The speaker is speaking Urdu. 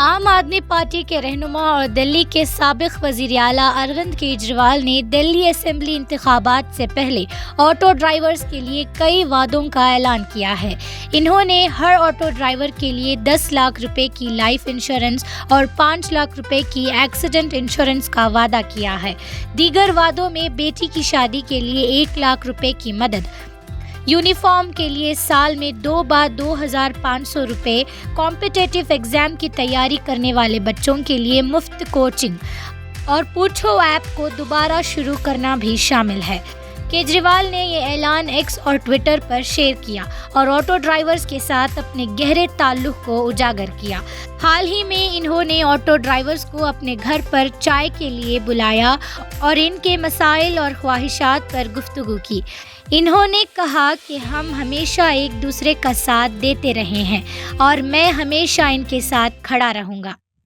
عام آدمی پارٹی کے رہنما اور دلی کے سابق وزیر اعلیٰ اروند کیجریوال نے دلی اسمبلی انتخابات سے پہلے آٹو ڈرائیورز کے لیے کئی وعدوں کا اعلان کیا ہے۔ انہوں نے ہر آٹو ڈرائیور کے لیے 10 لاکھ روپے کی لائف انشورنس اور 5 لاکھ روپے کی ایکسیڈنٹ انشورنس کا وعدہ کیا ہے۔ دیگر وعدوں میں بیٹی کی شادی کے لیے 1 لاکھ روپے کی مدد، یونیفارم کے لیے سال میں 2 بار 2,500 روپے، کمپٹیٹیو ایگزام کی تیاری کرنے والے بچوں کے لیے مفت کوچنگ اور پوچھو ایپ کو دوبارہ شروع کرنا بھی شامل ہے۔ کیجریوال نے یہ اعلان ایکس اور ٹویٹر پر شیئر کیا اور آٹو ڈرائیورز کے ساتھ اپنے گہرے تعلق کو اجاگر کیا۔ حال ہی میں انہوں نے آٹو ڈرائیورز کو اپنے گھر پر چائے کے لیے بلایا اور ان کے مسائل اور خواہشات پر گفتگو کی۔ انہوں نے کہا کہ ہم ہمیشہ ایک دوسرے کا ساتھ دیتے رہے ہیں اور میں ہمیشہ ان کے ساتھ کھڑا رہوں گا۔